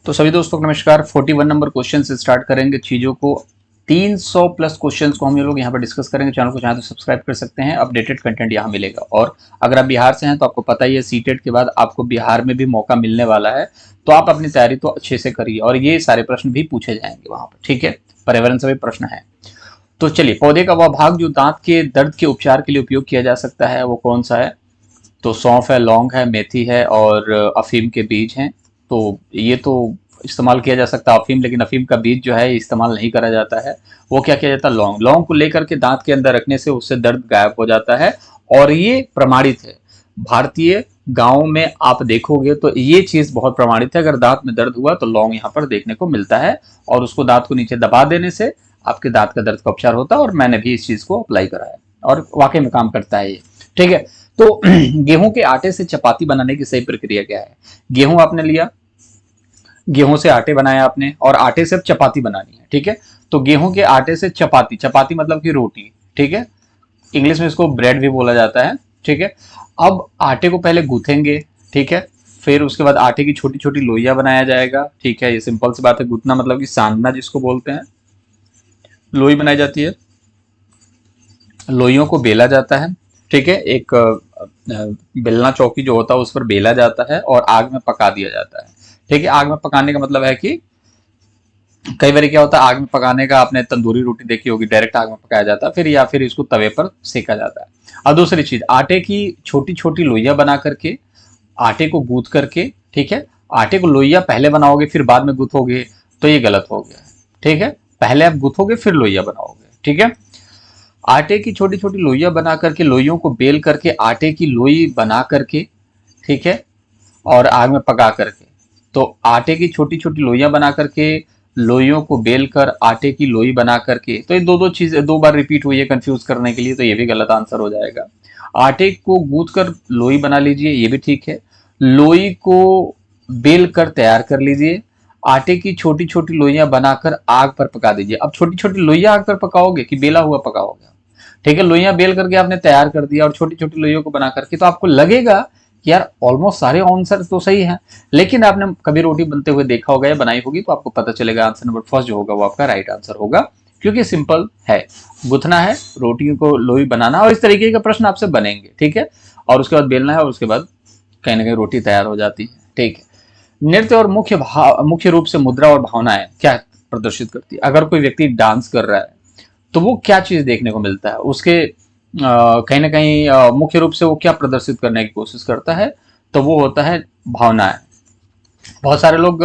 तो सभी दोस्तों को नमस्कार। 41 नंबर क्वेश्चन से स्टार्ट करेंगे चीजों को। 300 प्लस क्वेश्चंस को हम ये लोग यहाँ पर डिस्कस करेंगे। चैनल को चाहे तो सब्सक्राइब कर सकते हैं, अपडेटेड कंटेंट यहाँ मिलेगा। और अगर आप बिहार से हैं तो आपको पता ही है सीटेट के बाद आपको बिहार में भी मौका मिलने वाला है, तो आप अपनी तैयारी तो अच्छे से करिए और ये सारे प्रश्न भी पूछे जाएंगे वहां पर, ठीक है। पर्यावरण से भी प्रश्न है। तो चलिए, पौधे का वह भाग जो दांत के दर्द के उपचार के लिए उपयोग किया जा सकता है वो कौन सा है? तो सौंफ है, लौंग है, मेथी है और अफीम के बीज हैं। तो ये तो इस्तेमाल किया जा सकता है अफीम, लेकिन अफीम का बीज जो है इस्तेमाल नहीं करा जाता है। वो क्या किया जाता है? लौंग। लौंग को लेकर के दांत के अंदर रखने से उससे दर्द गायब हो जाता है और ये प्रमाणित है। भारतीय गांव में आप देखोगे तो ये चीज बहुत प्रमाणित है। अगर दांत में दर्द हुआ तो लौंग यहाँ पर देखने को मिलता है और उसको दांत को नीचे दबा देने से आपके दांत का दर्द का उपचार होता है। और मैंने भी इस चीज को अप्लाई करा है और वाकई में काम करता है ये, ठीक है। तो गेहूं के आटे से चपाती बनाने की सही प्रक्रिया क्या है? गेहूं आपने लिया, गेहूं से आटे बनाया आपने और आटे से अब चपाती बनानी है, ठीक है। तो गेहूं के आटे से चपाती, चपाती मतलब कि रोटी, ठीक है। इंग्लिश में इसको ब्रेड भी बोला जाता है, ठीक है। अब आटे को पहले गूंथेंगे, ठीक है। फिर उसके बाद आटे की छोटी छोटी लोइयां बनाया जाएगा, ठीक है। ये सिंपल सी बात है। गूंथना मतलब कि सानना जिसको बोलते हैं, लोई बनाई जाती है। लोइयों को बेला जाता है, ठीक है। एक बेलना चौकी जो होता है उस पर बेला जाता है और आग में पका दिया जाता है, ठीक है। आग में पकाने का मतलब है कि कई बार क्या होता है, आग में पकाने का आपने तंदूरी रोटी देखी होगी, डायरेक्ट आग में पकाया जाता है फिर, या फिर इसको तवे पर सेका जाता है। और दूसरी चीज, आटे की छोटी छोटी लोइयां बना करके आटे को गूंथ करके, ठीक है। आटे को लोइयां पहले बनाओगे फिर बाद में गूंथोगे तो ये गलत हो गया, ठीक है। पहले आप गूंथोगे फिर लोइयां बनाओगे, ठीक है। आटे की छोटी छोटी लोइयां बना करके, लोइयों को बेल करके आटे की लोई बना करके, ठीक है, और आग में पका करके, तो आटे की छोटी छोटी लोइयां बना करके, लोइयों को बेल कर आटे की लोई बना करके, तो ये दो दो चीजें दो बार रिपीट हुई है कंफ्यूज करने के लिए, तो ये भी गलत आंसर हो जाएगा। आटे को गूंथ कर लोई बना लीजिए, ये भी ठीक है। लोई को बेल कर तैयार कर लीजिए। आटे की छोटी छोटी लोइयां बनाकर आग पर पका दीजिए। अब छोटी छोटी लोइयां आग पर पकाओगे कि बेला हुआ पकाओगे? ठीक है, लोइयां बेल करके आपने तैयार कर दिया और छोटी छोटी लोइयों को बना करके, तो आपको लगेगा कि यार ऑलमोस्ट सारे आंसर तो सही हैं, लेकिन आपने कभी रोटी बनते हुए देखा होगा या बनाई होगी तो आपको पता चलेगा आंसर नंबर फर्स्ट जो होगा वो आपका राइट आंसर होगा, क्योंकि सिंपल है। गुथना है, रोटियों को लोई बनाना, और इस तरीके के प्रश्न आपसे बनेंगे, ठीक है। और उसके बाद बेलना है और उसके बाद कहीं ना कहीं रोटी तैयार हो जाती है, ठीक है। नृत्य और मुख्य रूप से मुद्रा और भावनाएं क्या प्रदर्शित करती है? अगर कोई व्यक्ति डांस कर रहा है तो वो क्या चीज देखने को मिलता है उसके? कहीं ना कहीं मुख्य रूप से वो क्या प्रदर्शित करने की कोशिश करता है? तो वो होता है भावनाएं। बहुत सारे लोग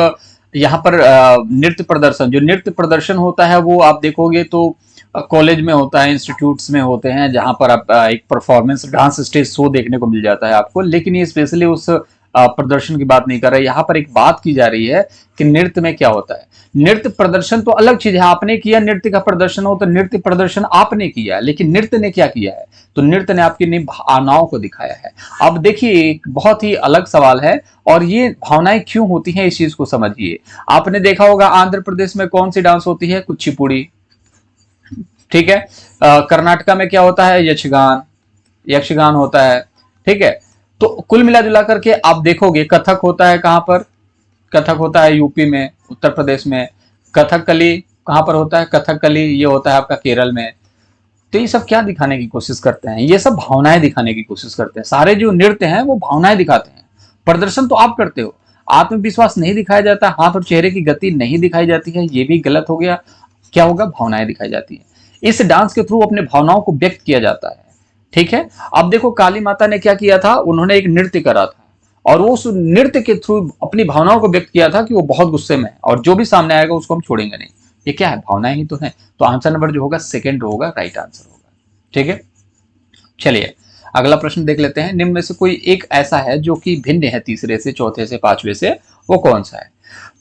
यहाँ पर नृत्य प्रदर्शन, जो नृत्य प्रदर्शन होता है वो आप देखोगे तो कॉलेज में होता है, इंस्टीट्यूट्स में होते हैं, जहां पर आप एक परफॉर्मेंस डांस स्टेज शो देखने को मिल जाता है आपको। लेकिन ये स्पेशली उस प्रदर्शन की बात नहीं कर रहे, यहाँ पर एक बात की जा रही है कि नृत्य में क्या होता है। नृत्य प्रदर्शन तो अलग चीज है, आपने किया नृत्य का प्रदर्शन हो तो नृत्य प्रदर्शन आपने किया, लेकिन नृत्य ने क्या किया है? तो नृत्य ने आपकी नई भावनाओं को दिखाया है। अब देखिए, एक बहुत ही अलग सवाल है और ये भावनाएं क्यों होती हैं इस चीज को समझिए। आपने देखा होगा आंध्र प्रदेश में कौन सी डांस होती है? कुचिपुड़ी, ठीक है। कर्नाटका में क्या होता है? यक्षगान, यक्षगान होता है, ठीक है। तो कुल मिला जुला करके आप देखोगे कथक होता है कहां पर? कथक होता है यूपी में, उत्तर प्रदेश में। कथकली कहां पर होता है? कथकली ये होता है आपका केरल में। तो ये सब क्या दिखाने की कोशिश करते हैं? ये सब भावनाएं दिखाने की कोशिश करते हैं। सारे जो नृत्य हैं वो भावनाएं दिखाते हैं। प्रदर्शन तो आप करते हो, आत्मविश्वास नहीं दिखाया जाता, हाथ और चेहरे की गति नहीं दिखाई जाती है, ये भी गलत हो गया। क्या होगा? भावनाएं दिखाई जाती है। इस डांस के थ्रू अपने भावनाओं को व्यक्त किया जाता है, ठीक है। अब देखो काली माता ने क्या किया था, उन्होंने एक नृत्य करा था और वो उस नृत्य के थ्रू अपनी भावनाओं को व्यक्त किया था कि वो बहुत गुस्से में है और जो भी सामने आएगा उसको हम छोड़ेंगे नहीं। ये क्या है? भावनाएं ही तो है। तो आंसर नंबर जो होगा सेकंड होगा, राइट आंसर होगा, ठीक है। चलिए अगला प्रश्न देख लेते हैं। निम्न में से कोई एक ऐसा है जो कि भिन्न है तीसरे से, चौथे से, पांचवे से, वो कौन सा है?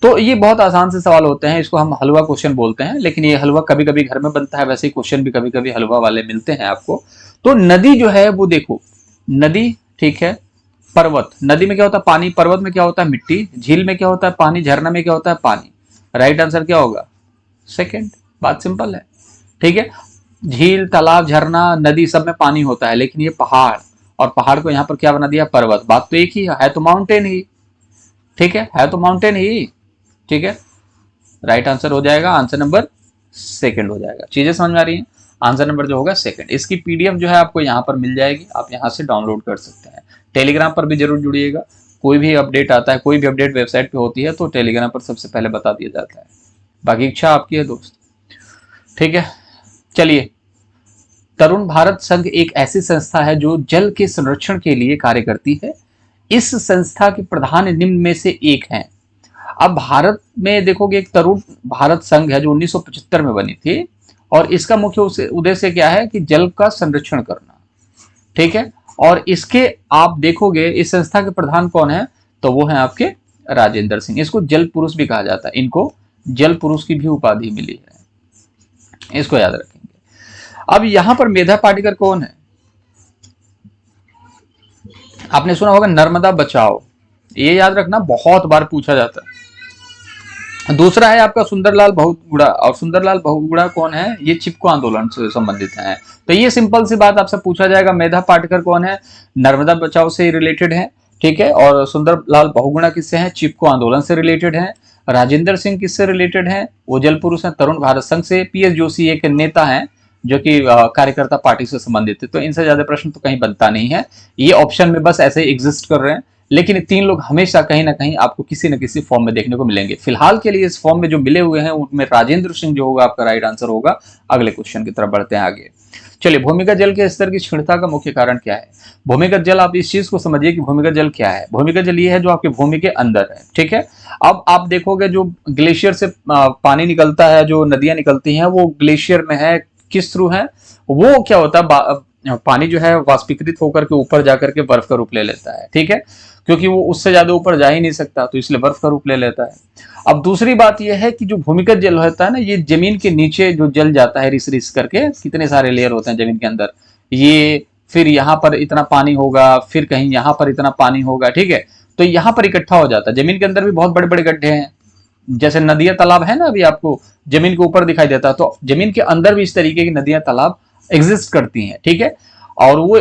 तो ये बहुत आसान से सवाल होते हैं, इसको हम हलवा क्वेश्चन बोलते हैं, लेकिन ये हलवा कभी कभी घर में बनता है, वैसे ही क्वेश्चन भी कभी कभी हलवा वाले मिलते हैं आपको। तो नदी जो है वो देखो, नदी, ठीक है। पर्वत, नदी में क्या होता है? पानी। पर्वत में क्या होता है? मिट्टी। झील में क्या होता है? पानी। झरना में क्या होता है? पानी। राइट आंसर क्या होगा? सेकंड। बात सिंपल है, ठीक है। झील, तालाब, झरना, नदी सब में पानी होता है, लेकिन ये पहाड़, और पहाड़ को यहाँ पर क्या बना दिया? पर्वत। बात तो एक ही है तो माउंटेन ही, ठीक है तो माउंटेन ही। ठीक है, राइट आंसर हो जाएगा, आंसर नंबर सेकंड हो जाएगा। चीजें समझ में आ रही हैं? आंसर नंबर जो होगा सेकंड। इसकी पीडीएफ जो है आपको यहाँ पर मिल जाएगी, आप यहाँ से डाउनलोड कर सकते हैं। टेलीग्राम पर भी जरूर जुड़िएगा, कोई भी अपडेट आता है, कोई भी अपडेट वेबसाइट पे होती है तो टेलीग्राम पर सबसे पहले बता दिया जाता है। बाकी इच्छा आपकी है दोस्त, ठीक है। चलिए, तरुण भारत संघ एक ऐसी संस्था है जो जल के संरक्षण के लिए कार्य करती है। इस संस्था के प्रधान निम्न में से एक हैं। अब भारत में देखोगे एक तरुण भारत संघ है जो 1975 में बनी थी, और इसका मुख्य उद्देश्य क्या है कि जल का संरक्षण करना, ठीक है। और इसके आप देखोगे इस संस्था के प्रधान कौन है, तो वो है आपके राजेंद्र सिंह। इसको जल पुरुष भी कहा जाता है, इनको जल पुरुष की भी उपाधि मिली है, इसको याद रखेंगे। अब यहां पर मेधा पाटेकर कौन है? आपने सुना होगा नर्मदा बचाओ, ये याद रखना, बहुत बार पूछा जाता है। दूसरा है आपका सुंदरलाल बहुगुणा, और सुंदरलाल बहुगुणा कौन है? ये चिपको आंदोलन से संबंधित है। तो ये सिंपल सी बात आपसे पूछा जाएगा, मेधा पाटेकर कौन है? नर्मदा बचाओ से रिलेटेड है, ठीक है। और सुंदरलाल बहुगुणा किससे है? चिपको आंदोलन से रिलेटेड है। राजेंद्र सिंह किससे रिलेटेड है? वो जल पुरुष है, तरुण भारत संघ से। पीएस जोशी एक नेता है जो कि कार्यकर्ता पार्टी से संबंधित है। तो इनसे ज्यादा प्रश्न तो कहीं बनता नहीं है, ये ऑप्शन में बस ऐसे एग्जिस्ट कर रहे हैं। लेकिन तीन लोग हमेशा कहीं ना कहीं आपको किसी न किसी फॉर्म में देखने को मिलेंगे। फिलहाल के लिए इस फॉर्म में जो मिले हुए हैं उनमें राजेंद्र सिंह जो होगा आपका राइट आंसर होगा। अगले क्वेश्चन की तरफ बढ़ते हैं आगे। चलिए, भूमिगत जल के स्तर की क्षीणता का मुख्य कारण क्या है? भूमिगत जल, आप इस चीज को समझिए कि भूमिगत जल क्या है। भूमिगत जल ये है जो आपके भूमि के अंदर है, ठीक है। अब आप देखोगे जो ग्लेशियर से पानी निकलता है, जो नदियां निकलती हैं, वो ग्लेशियर में है, किस थ्रू है? वो क्या होता है, पानी जो है वाष्पीकृत होकर के ऊपर जाकर के बर्फ का रूप ले लेता है, ठीक है। क्योंकि वो उससे ज्यादा ऊपर जा ही नहीं सकता, तो इसलिए बर्फ का रूप ले लेता है। अब दूसरी बात यह है कि जो भूमिगत जल होता है ना, ये जमीन के नीचे जो जल जाता है रिस रिस करके, कितने सारे लेयर होते हैं जमीन के अंदर, ये फिर यहाँ पर इतना पानी होगा, फिर कहीं यहाँ पर इतना पानी होगा, ठीक है। तो यहाँ पर इकट्ठा हो जाता है। जमीन के अंदर भी बहुत बड़े बड़े गड्ढे हैं, जैसे नदियां तालाब है ना, अभी आपको जमीन के ऊपर दिखाई देता है, तो जमीन के अंदर भी इस तरीके की नदियां तालाब एग्जिस्ट करती हैं, ठीक है। और वो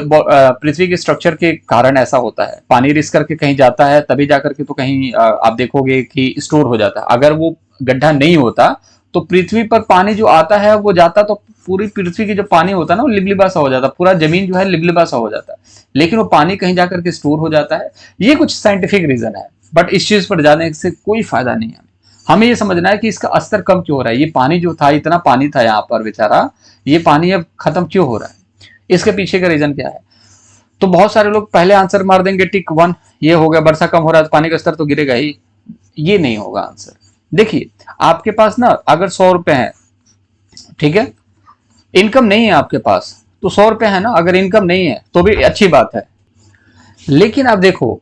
पृथ्वी के स्ट्रक्चर के कारण ऐसा होता है, पानी रिस करके कहीं जाता है तभी जाकर के तो कहीं आप देखोगे कि स्टोर हो जाता है। अगर वो गड्ढा नहीं होता तो पृथ्वी पर पानी जो आता है वो जाता, तो पूरी पृथ्वी की जो पानी होता है ना वो लिबलिबा सा हो जाता, पूरा जमीन जो है लिबलिबा सा हो जाता है। लेकिन वो पानी कहीं जाकर के स्टोर हो जाता है। ये कुछ साइंटिफिक रीजन है, बट इस चीज पर जाने से कोई फायदा नहीं है। हमें ये समझना है कि इसका स्तर कम क्यों हो रहा है। ये पानी जो था, इतना पानी था यहाँ पर बेचारा, ये पानी अब खत्म क्यों हो रहा है? इसके पीछे का रीजन क्या है? तो बहुत सारे लोग पहले आंसर मार देंगे टिक 1, ये हो गया, वर्षा कम हो रहा है तो पानी का स्तर तो गिरेगा ही। ये नहीं होगा आंसर। देखिए, आपके पास ना अगर 100 रुपए है, ठीक है, इनकम नहीं है आपके पास, तो 100 रुपए है ना, अगर इनकम नहीं है तो भी अच्छी बात है। लेकिन आप देखो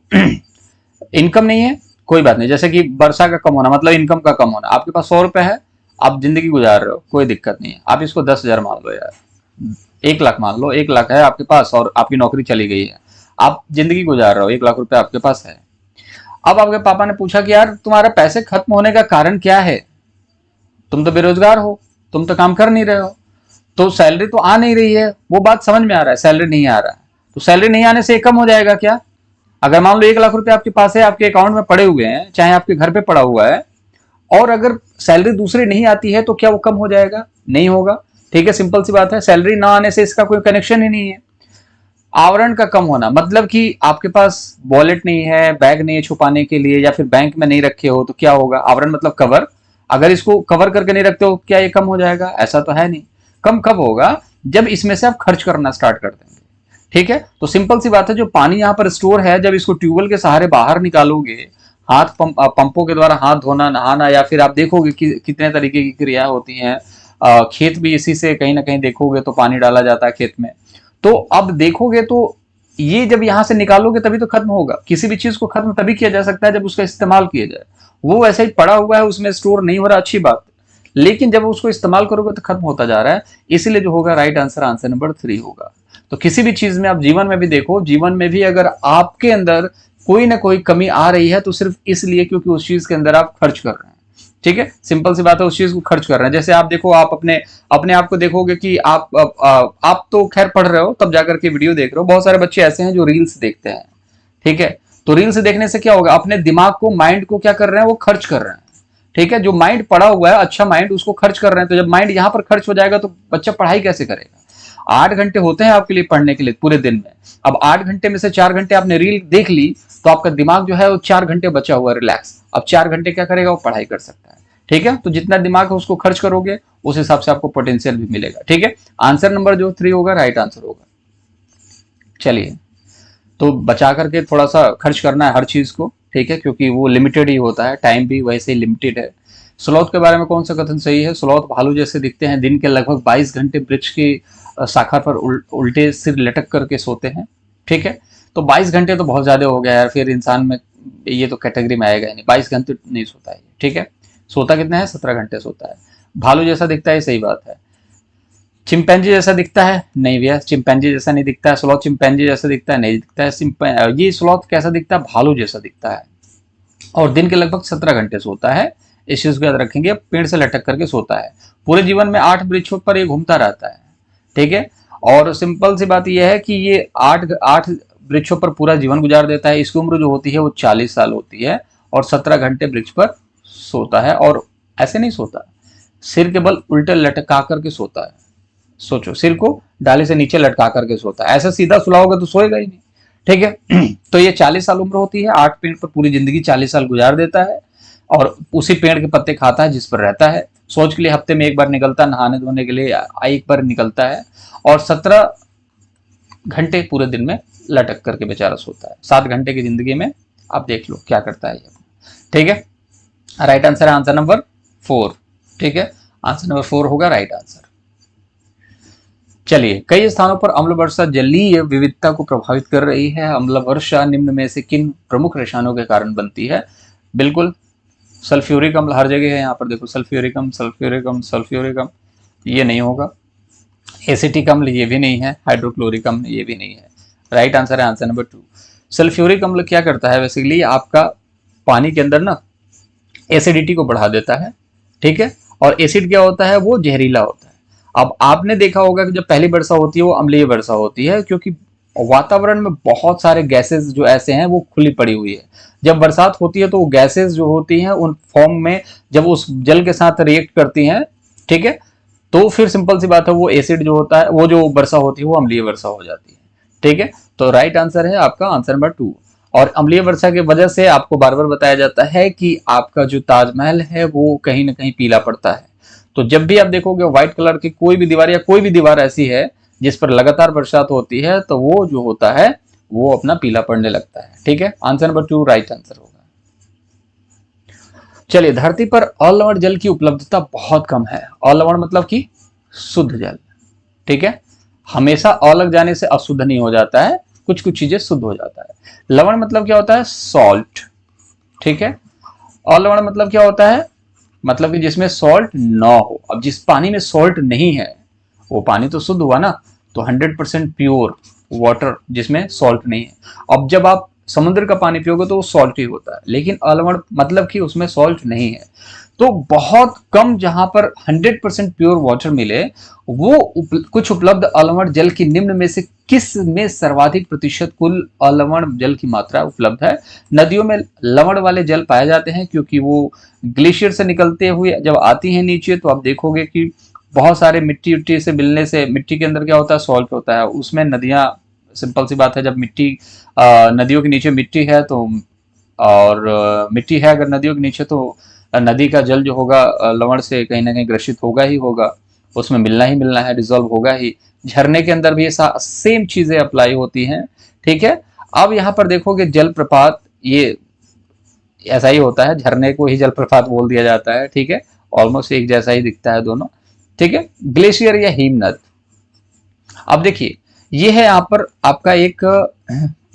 इनकम नहीं है, कोई बात नहीं, जैसे कि वर्षा का कम होना मतलब इनकम का कम होना। आपके पास 100 रुपए है, आप जिंदगी गुजार रहे हो, कोई दिक्कत नहीं है। आप इसको 10,000 मान लो यार, 1 लाख मान लो, 1 लाख है आपके पास और आपकी नौकरी चली गई है, आप जिंदगी गुजार रहे हो, 1 लाख रुपए आपके पास है। अब आपके पापा ने पूछा कि यार तुम्हारा पैसे खत्म होने का कारण क्या है? तुम तो बेरोजगार हो, तुम तो काम कर नहीं रहे हो, तो सैलरी तो आ नहीं रही है। वो बात समझ में आ रहा है, सैलरी नहीं आ रहा है, तो सैलरी नहीं आने से कम हो जाएगा क्या? अगर मान लो 1 लाख रुपए आपके पास है, आपके अकाउंट में पड़े हुए हैं, चाहे आपके घर पे पड़ा हुआ है, और अगर सैलरी दूसरी नहीं आती है तो क्या वो कम हो जाएगा? नहीं होगा, ठीक है। सिंपल सी बात है, सैलरी ना आने से इसका कोई कनेक्शन ही नहीं है। आवरण का कम होना मतलब कि आपके पास वॉलेट नहीं है, बैग नहीं है छुपाने के लिए, या फिर बैंक में नहीं रखे हो, तो क्या होगा? आवरण मतलब कवर, अगर इसको कवर करके नहीं रखते हो, क्या ये कम हो जाएगा? ऐसा तो है नहीं। कम कब होगा? जब इसमें से आप खर्च करना स्टार्ट कर देंगे, ठीक है। तो सिंपल सी बात है, जो पानी यहाँ पर स्टोर है, जब इसको ट्यूबवेल के सहारे बाहर निकालोगे, हाथ पंपों के द्वारा हाथ धोना, नहाना, या फिर आप देखोगे कि कितने तरीके की क्रिया होती हैं, खेत भी इसी से कहीं ना कहीं देखोगे तो पानी डाला जाता है खेत में। तो अब देखोगे तो ये जब यहां से निकालोगे तभी तो खत्म होगा। किसी भी चीज को खत्म तभी किया जा सकता है जब उसका इस्तेमाल किया जाए। वो वैसे ही पड़ा हुआ है, उसमें स्टोर नहीं हो रहा, अच्छी बात, लेकिन जब उसको इस्तेमाल करोगे तो खत्म होता जा रहा है। इसीलिए जो होगा राइट आंसर, आंसर नंबर 3 होगा। तो किसी भी चीज में आप जीवन में भी देखो, जीवन में भी अगर आपके अंदर कोई ना कोई कमी आ रही है तो सिर्फ इसलिए क्योंकि उस चीज के अंदर आप खर्च कर रहे हैं, ठीक है। सिंपल सी बात है, उस चीज को खर्च कर रहे हैं। जैसे आप देखो, आप अपने आप को देखोगे कि आप तो खैर पढ़ रहे हो तब जाकर के वीडियो देख रहे हो। बहुत सारे बच्चे ऐसे हैं जो रील्स देखते हैं, ठीक है। तो रील्स देखने से क्या होगा? अपने दिमाग को, माइंड को क्या कर रहे हैं? वो खर्च कर रहे हैं, ठीक है, जो माइंड पड़ा हुआ है अच्छा माइंड उसको खर्च कर रहे हैं, तो जब माइंड यहाँ पर खर्च हो जाएगा तो बच्चा पढ़ाई कैसे करेगा। 8 घंटे होते हैं आपके लिए पढ़ने के लिए पूरे दिन में। अब 8 घंटे में से 4 घंटे आपने रील देख ली तो आपका दिमाग जो है वो 4 घंटे बचा हुआ है रिलैक्स। अब 4 घंटे क्या करेगा, वो पढ़ाई कर सकता है। ठीक है, तो जितना दिमाग है उसको खर्च करोगे उस हिसाब से आपको पोटेंशियल भी मिलेगा। ठीक है, आंसर नंबर जो 3 होगा राइट आंसर होगा। चलिए, तो बचा करके थोड़ा सा खर्च करना है हर चीज को, ठीक है, क्योंकि वो लिमिटेड ही होता है, टाइम भी वैसे ही लिमिटेड है। स्लॉथ के बारे में कौन सा कथन सही है, स्लॉथ भालू जैसे दिखते हैं, दिन के लगभग 22 घंटे वृक्ष की शाखा पर उल्टे सिर लटक करके सोते हैं। ठीक है, तो 22 घंटे तो बहुत ज्यादा हो गया यार, फिर इंसान में ये तो कैटेगरी में आएगा ही नहीं, 22 घंटे नहीं सोता है। ठीक है, सोता कितना है, 17 घंटे सोता है। भालू जैसा दिखता है, सही बात है। चिंपैंजी जैसा दिखता है, नहीं भैया चिंपैंजी जैसा नहीं दिखता है। स्लॉथ चिंपैंजी जैसा दिखता है, नहीं दिखता है। ये स्लॉथ कैसा दिखता है, भालू जैसा दिखता है, और दिन के लगभग 17 घंटे सोता है। इस चीज को याद रखेंगे, पेड़ से लटक करके सोता है। पूरे जीवन में 8 वृक्षों पर ये घूमता रहता है। ठीक है, और सिंपल सी बात यह है कि ये 8 वृक्षों पर पूरा जीवन गुजार देता है। इसकी उम्र जो होती है वो 40 साल होती है, और 17 घंटे वृक्ष पर सोता है। और ऐसे नहीं सोता, सिर के बल उल्टे लटका करके सोता है। सोचो, सिर को डाली से नीचे लटका करके सोता है, ऐसा सीधा सुलाओगे तो सोएगा ही नहीं। ठीक है, तो ये 40 साल उम्र होती है, 8 पेड़ पर पूरी जिंदगी 40 साल गुजार देता है, और उसी पेड़ के पत्ते खाता है जिस पर रहता है। सोच के लिए हफ्ते में एक बार निकलता है, नहाने धोने के लिए एक बार निकलता है, और 17 घंटे पूरे दिन में लटक करके बेचारा सोता है। 7 घंटे की जिंदगी में आप देख लो क्या करता है ये। ठीक है, राइट आंसर है आंसर नंबर 4। ठीक है, आंसर नंबर 4 होगा राइट आंसर। चलिए, कई स्थानों पर अम्ल वर्षा जलीय विविधता को प्रभावित कर रही है। अम्ल वर्षा निम्न में से किन प्रमुख रसायनों के कारण बनती है। बिल्कुल सल्फ्यूरिक अम्ल हर जगह है, यहाँ पर देखो सल्फ्यूरिक अम्ल सल्फ्यूरिक अम्ल सल्फ्यूरिक अम्ल, ये नहीं होगा। एसिटिक अम्ल ये भी नहीं है, हाइड्रोक्लोरिक अम्ल ये भी नहीं है। राइट आंसर है आंसर नंबर 2। सल्फ्यूरिक अम्ल क्या करता है, बेसिकली आपका पानी के अंदर ना एसिडिटी को बढ़ा देता है। ठीक है, और एसिड क्या होता है, वो जहरीला होता है। अब आपने देखा होगा कि जब पहली वर्षा होती है वो अम्लीय वर्षा होती है, क्योंकि वातावरण में बहुत सारे गैसेस जो ऐसे हैं वो खुली पड़ी हुई है। जब बरसात होती है तो वो गैसेस जो होती हैं उन फॉर्म में जब उस जल के साथ रिएक्ट करती हैं, ठीक है, तो फिर सिंपल सी बात है वो एसिड जो होता है, वो जो वर्षा होती है वो अम्लीय वर्षा हो जाती है। ठीक है, तो राइट आंसर है आपका आंसर नंबर 2। और अम्लीय वर्षा की वजह से आपको बार बार बताया जाता है कि आपका जो ताजमहल है वो कहीं ना कहीं पीला पड़ता है। तो जब भी आप देखोगे व्हाइट कलर की कोई भी दीवार या कोई भी दीवार ऐसी है जिस पर लगातार बरसात होती है, तो वो जो होता है वो अपना पीला पड़ने लगता है। ठीक है, आंसर नंबर 2 राइट आंसर होगा। चलिए, धरती पर अलवण जल की उपलब्धता बहुत कम है। अलवण मतलब कि शुद्ध जल। ठीक है, हमेशा अ लग जाने से अशुद्ध नहीं हो जाता है, कुछ कुछ चीजें शुद्ध हो जाता है। लवण मतलब क्या होता है, सॉल्ट। ठीक है, अलवण मतलब क्या होता है, मतलब कि जिसमें सॉल्ट ना हो। अब जिस पानी में सॉल्ट नहीं है वो पानी तो शुद्ध हुआ ना, तो 100% प्योर वाटर जिसमें सॉल्ट नहीं है। अब जब आप समुद्र का पानी पियोगे तो वो सॉल्टी होता है, लेकिन अलवण मतलब कि उसमें सॉल्ट नहीं है। तो बहुत कम जहां पर 100% प्योर वाटर मिले, वो कुछ उपलब्ध अलवण जल की निम्न में से किस में सर्वाधिक प्रतिशत कुल अलवण जल की मात्रा उपलब्ध है। नदियों में लवण वाले जल पाए जाते हैं, क्योंकि वो ग्लेशियर से निकलते हुए जब आती हैं नीचे तो आप देखोगे कि बहुत सारे मिट्टी उट्टी से मिलने से मिट्टी के अंदर क्या होता है, सॉल्ट होता है। उसमें नदियां, सिंपल सी बात है, जब मिट्टी नदियों के नीचे मिट्टी है तो, और मिट्टी है अगर नदियों के नीचे, तो नदी का जल जो होगा लवण से कहीं ना कहीं ग्रसित होगा ही होगा, उसमें मिलना ही मिलना है, डिजोल्व होगा ही। झरने के अंदर भी सेम चीजें अप्लाई होती हैं। ठीक है, अब यहाँ पर देखोगे जलप्रपात, ये ऐसा ही होता है, झरने को ही जलप्रपात बोल दिया जाता है। ठीक है, ऑलमोस्ट एक जैसा ही दिखता है दोनों। ठीक है, ग्लेशियर या हिमनद। अब देखिए, ये है यहाँ पर आपका एक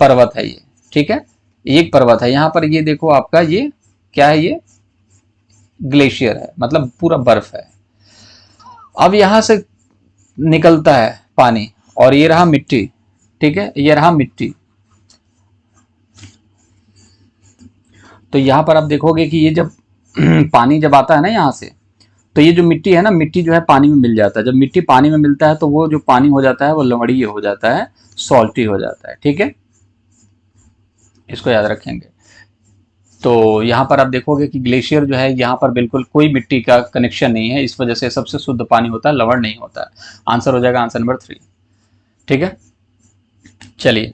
पर्वत है ये। ठीक है, एक पर्वत है यहाँ पर, ये देखो आपका ये क्या है, ये ग्लेशियर है, मतलब पूरा बर्फ है। अब यहां से निकलता है पानी, और ये रहा मिट्टी। ठीक है, ये रहा मिट्टी। तो यहां पर आप देखोगे कि ये जब पानी जब आता है ना यहां से, तो ये जो मिट्टी है ना, मिट्टी जो है पानी में मिल जाता है। जब मिट्टी पानी में मिलता है तो वो जो पानी हो जाता है वो लवणीय हो जाता है, सॉल्टी हो जाता है। ठीक है, इसको याद रखेंगे। तो यहाँ पर आप देखोगे कि ग्लेशियर जो है यहाँ पर बिल्कुल कोई मिट्टी का कनेक्शन नहीं है, इस वजह से सबसे शुद्ध पानी होता है, लवण नहीं होता है। आंसर हो जाएगा आंसर नंबर 3। ठीक है, चलिए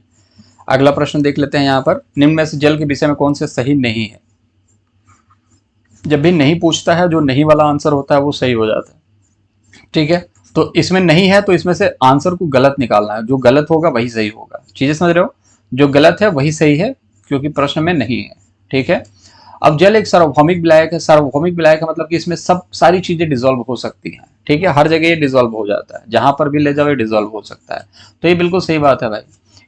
अगला प्रश्न देख लेते हैं। यहाँ पर निम्न में से जल के विषय में कौन से सही नहीं है? जब भी नहीं पूछता है, जो नहीं वाला आंसर होता है वो सही हो जाता है। ठीक है, तो इसमें नहीं है तो इसमें से आंसर को गलत निकालना है, जो गलत होगा वही सही होगा। चीजें समझ रहे हो, जो गलत है वही सही है क्योंकि प्रश्न में नहीं है। ठीक है, अब जल एक सार्वभौमिक विलायक है। सार्वभौमिक विलायक का मतलब कि इसमें सब सारी चीजें डिजोल्व हो सकती हैं। ठीक है, हर जगह ये डिजोल्व हो जाता है, जहां पर भी ले जाओ ये डिजोल्व हो सकता है। तो ये बिल्कुल सही बात है भाई।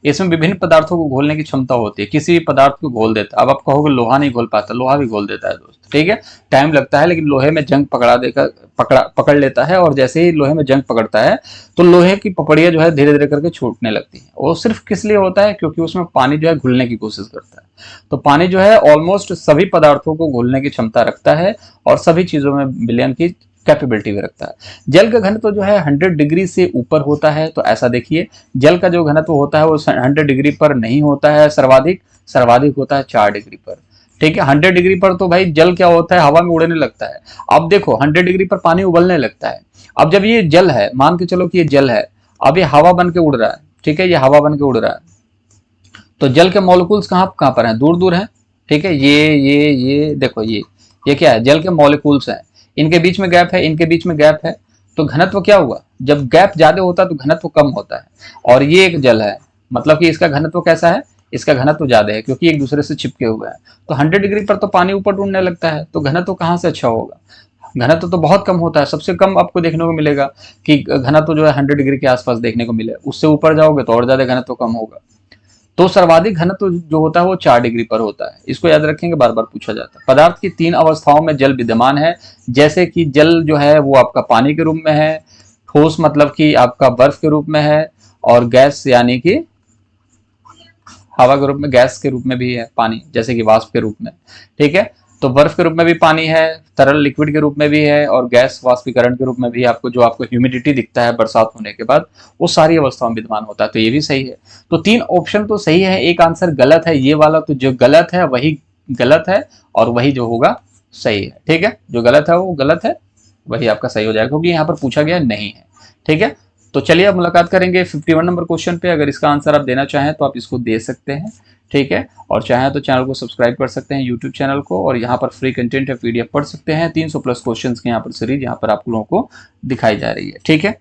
इसमें विभिन्न पदार्थों को घोलने की क्षमता होती है, किसी भी पदार्थ को घोल देता है। अब आप कहोगे लोहा नहीं घोल पाता, लोहा भी घोल देता है दोस्त। ठीक है, टाइम लगता है लेकिन लोहे में जंग पकड़ लेता है, और जैसे ही लोहे में जंग पकड़ता है तो लोहे की पपड़ियां जो है धीरे धीरे करके छूटने लगती है। वो सिर्फ किस लिए होता है? क्योंकि उसमें पानी जो है घुलने की कोशिश करता है। तो पानी जो है ऑलमोस्ट सभी पदार्थों को घुलने की क्षमता रखता है और सभी चीजों में विलयन की कैपेबिलिटी भी रखता है। जल का घनत्व जो है 100 डिग्री से ऊपर होता है। तो ऐसा देखिए, जल का जो घनत्व होता है वो 100 डिग्री पर नहीं होता है, सर्वाधिक होता है 4 डिग्री पर। ठीक है, 100 डिग्री पर तो भाई जल क्या होता है, हवा में उड़ने लगता है। अब देखो 100 डिग्री पर पानी उबलने लगता है। अब जब ये जल है, मान के चलो कि ये जल है, अब ये हवा बन के उड़ रहा है। ठीक है, ये हवा बन के उड़ रहा है, तो जल के मॉलिक्यूल्स कहाँ पर हैं? दूर दूर हैं। ठीक है, ये देखो, ये क्या है? जल के मॉलिक्यूल्स हैं, इनके बीच में गैप है, इनके बीच में गैप है। तो घनत्व क्या हुआ? जब गैप ज्यादा होता है तो घनत्व कम होता है। और ये एक जल है, मतलब कि इसका घनत्व कैसा है? इसका घनत्व ज्यादा है क्योंकि एक दूसरे से चिपके हुए हैं। तो 100 डिग्री पर तो पानी ऊपर उड़ने लगता है, तो घनत्व कहाँ से अच्छा होगा? घनत्व तो बहुत कम होता है। सबसे कम आपको देखने को मिलेगा कि घनत्व जो है 100 डिग्री के आसपास देखने को मिले। उससे ऊपर जाओगे तो और ज्यादा घनत्व कम होगा। तो सर्वाधिक घनत्व जो होता है वो 4 डिग्री पर होता है। इसको याद रखेंगे, बार बार पूछा जाता है। पदार्थ की 3 अवस्थाओं में जल विद्यमान है, जैसे कि जल जो है वो आपका पानी के रूप में है, ठोस मतलब कि आपका बर्फ के रूप में है, और गैस यानी कि हवा के रूप में, गैस के रूप में भी है पानी, जैसे कि वाष्प के रूप में। ठीक है, तो बर्फ के रूप में भी पानी है, तरल लिक्विड के रूप में भी है, और गैस वाष्पीकरण के रूप में भी आपको जो आपको ह्यूमिडिटी दिखता है बरसात होने के बाद, वो सारी अवस्थाओं में विद्यमान होता है। तो ये भी सही है। तो 3 ऑप्शन तो सही है, एक आंसर गलत है ये वाला। तो जो गलत है वही गलत है और वही जो होगा सही है। ठीक है, जो गलत है वो गलत है, वही आपका सही हो जाएगा क्योंकि यहाँ पर पूछा गया नहीं है। ठीक है, तो चलिए अब मुलाकात करेंगे 51 नंबर क्वेश्चन पे। अगर इसका आंसर आप देना चाहें तो आप इसको दे सकते हैं। ठीक है, और चाहें तो चैनल को सब्सक्राइब कर सकते हैं, यूट्यूब चैनल को, और यहाँ पर फ्री कंटेंट है, PDF पढ़ सकते हैं। 300 प्लस क्वेश्चन की यहाँ पर सीरीज यहाँ पर आप लोगों को दिखाई जा रही है। ठीक है।